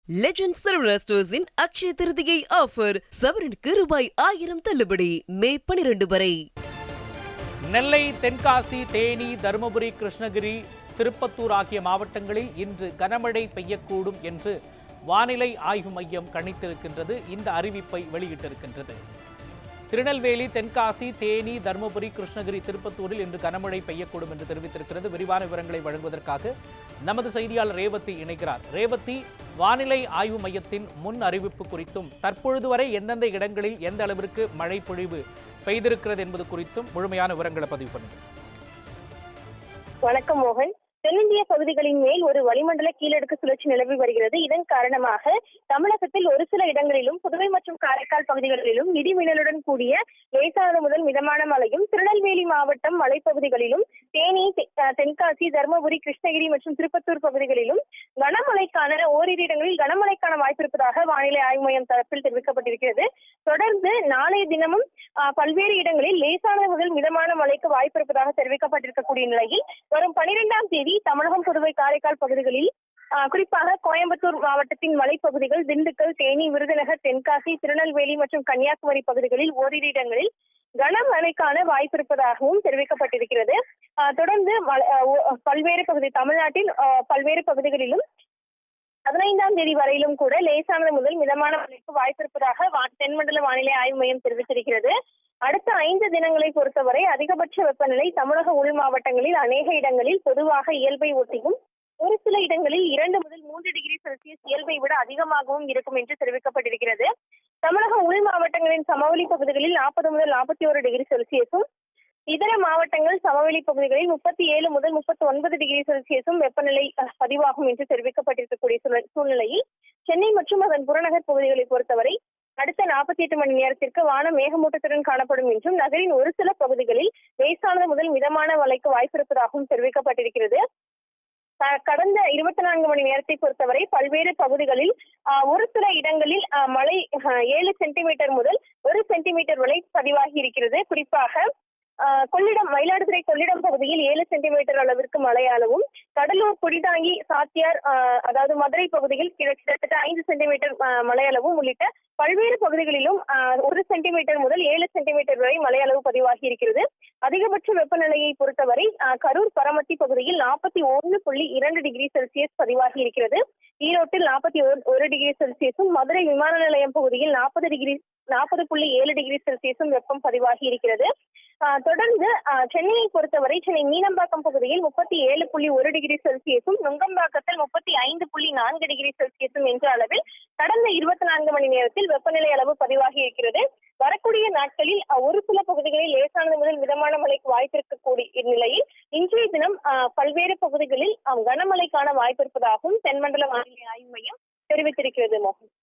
Legend Saravana ஸ்டோர்ஸின் Akshaya Tritiya offer சவரனுக்கு ரூபாய் 1000 தள்ளுபடி மே 12 வரை. நெல்லை, தென்காசி, தேனி, தருமபுரி, கிருஷ்ணகிரி, திருப்பத்தூர் ஆகிய மாவட்டங்களில் இன்று கனமழை பெய்யக்கூடும் என்று வானிலை ஆய்வு மையம் கணித்திருக்கின்றது. இந்த அறிவிப்பை வெளியிட்டிருக்கின்றது. திருநெல்வேலி, தென்காசி, தேனி, தருமபுரி, கிருஷ்ணகிரி, திருப்பத்தூரில் இன்று கனமழை பெய்யக்கூடும் என்று தெரிவித்திருக்கிறது. விரிவான விவரங்களை வழங்குவதற்காக நமது செய்தியாளர் ரேவதி இணைக்கிறார். ரேவதி, வானிலை ஆய்வு மையத்தின் முன் அறிவிப்பு குறித்தும் தற்பொழுது வரை எந்தெந்த இடங்களில் எந்த அளவிற்கு மழை பொழிவு பெய்திருக்கிறது என்பது குறித்தும் முழுமையான விவரங்களை பதிவு பண்ணுங்க. வணக்கம் மோகன். தென்னிந்திய பகுதிகளின் மேல் ஒரு வளிமண்டல கீழடுக்கு சுழற்சி நிலவி வருகிறது. இதன் காரணமாக தமிழகத்தில் ஒரு சில இடங்களிலும் புதுவை மற்றும் காரைக்கால் பகுதிகளிலும் இடி மின்னலுடன் கூடிய லேசானது முதல் மிதமான மழையும், திருநெல்வேலி மாவட்டம் மலைப்பகுதிகளிலும், தேனி, தென்காசி, தருமபுரி, கிருஷ்ணகிரி மற்றும் திருப்பத்தூர் பகுதிகளிலும் கனமழைக்கான ஓரிரு இடங்களில் கனமழைக்கான வாய்ப்பு இருப்பதாக வானிலை ஆய்வு மையம் தரப்பில் தெரிவிக்கப்பட்டிருக்கிறது. தொடர்ந்து நாளைய தினமும் பல்வேறு இடங்களில் லேசானது முதல் மிதமான மழைக்கு வாய்ப்பு இருப்பதாக தெரிவிக்கப்பட்டிருக்கக்கூடிய நிலையில் வரும் 12ஆம் தேதி தமிழகம், புதுவை, காரைக்கால் பகுதிகளில் குறிப்பாக கோயம்புத்தூர் மாவட்டத்தின் மலைப்பகுதிகள், திண்டுக்கல், தேனி, விருதுநகர், தென்காசி, திருநெல்வேலி மற்றும் கன்னியாகுமரி பகுதிகளில் ஓரிரு இடங்களில் கனமழைக்கான வாய்ப்பு இருப்பதாகவும் தெரிவிக்கப்பட்டிருக்கிறது. தொடர்ந்து பல்வேறு பகுதி தமிழ்நாட்டின் பல்வேறு பகுதிகளிலும் 15ஆம் தேதி வரையிலும் கூட லேசானது முதல் மிதமான மழைக்கு வாய்ப்பு இருப்பதாக தென்மண்டல வானிலை ஆய்வு மையம் தெரிவித்திருக்கிறது. அடுத்த 5 தினங்களை பொறுத்தவரை அதிகபட்ச வெப்பநிலை தமிழக உள் மாவட்டங்களில் அநேக இடங்களில் பொதுவாக இயல்பை ஒட்டியும், ஒரு சில இடங்களில் 2 முதல் 3 டிகிரி செல்சியஸ் இயல்பை விட அதிகமாகவும் இருக்கும் என்று தெரிவிக்கப்பட்டிருக்கிறது. தமிழக உள் மாவட்டங்களின் சமவெளி பகுதிகளில் 40 முதல் 41 டிகிரி செல்சியஸும், இதர மாவட்டங்கள் சமவெளி பகுதிகளில் 37 முதல் 39 டிகிரி செல்சியஸும் வெப்பநிலை பதிவாகும் என்று தெரிவிக்கப்பட்டிருக்கக்கூடிய சூழ்நிலையில் சென்னை மற்றும் அதன் புறநகர் பகுதிகளை பொறுத்தவரை அடுத்த 48 மணி நேரத்திற்கு வானம் மேகமூட்டத்துடன் காணப்படும் என்றும், நகரின் ஒரு சில பகுதிகளில் லேசானது முதல் மிதமான மழைக்கு வாய்ப்பு இருப்பதாகவும் தெரிவிக்கப்பட்டிருக்கிறது. கடந்த 24 மணி நேரத்தை பொறுத்தவரை பல்வேறு பகுதிகளில் ஒரு சில இடங்களில் மழை 7 சென்டிமீட்டர் முதல் 1 சென்டிமீட்டர் வரை பதிவாகி இருக்கிறது. குறிப்பாக கொள்ளிடம், மயிலாடுதுறை கொள்ளிடம் பகுதியில் 7 சென்டிமீட்டர் அளவிற்கு மழை அளவும், கடலூர், குடிதாங்கி, சாத்தியார் அதாவது மதுரை பகுதியில் கிட்டத்தட்ட 5 சென்டிமீட்டர் மழை அளவும் உள்ளிட்ட பல்வேறு பகுதிகளிலும் 1 சென்டிமீட்டர் முதல் 7 சென்டிமீட்டர் வரை மழை அளவு பதிவாகி இருக்கிறது. அதிகபட்ச வெப்பநிலையை பொறுத்தவரை கரூர், பரமத்தி பகுதியில் 41.2 டிகிரி செல்சியஸ் பதிவாகி இருக்கிறது. ஈரோட்டில் 41 டிகிரி செல்சியஸும், மதுரை விமான நிலையம் பகுதியில் 40.7 டிகிரி செல்சியஸும் வெப்பம் பதிவாகி இருக்கிறது. தொடர்ந்து சென்னையை பொறுத்தவரை சென்னை மீனம்பாக்கம் பகுதியில் 37.1 டிகிரி செல்சியஸும், நுங்கம்பாக்கத்தில் 35.4 டிகிரி செல்சியஸும் என்ற அளவில் கடந்த 24 மணி நேரத்தில் வெப்பநிலை அளவு பதிவாகி இருக்கிறது. வரக்கூடிய நாட்களில் ஒரு சில பகுதிகளில் லேசானது முதல் மிதமான மழைக்கு வாய்ப்பு இருக்கக்கூடிய நிலையில் இன்றைய தினம் பல்வேறு பகுதிகளில் கனமழைக்கான வாய்ப்பு இருப்பதாகவும் தென்மண்டல வானிலை ஆய்வு மையம் தெரிவித்திருக்கிறது. மோகன்.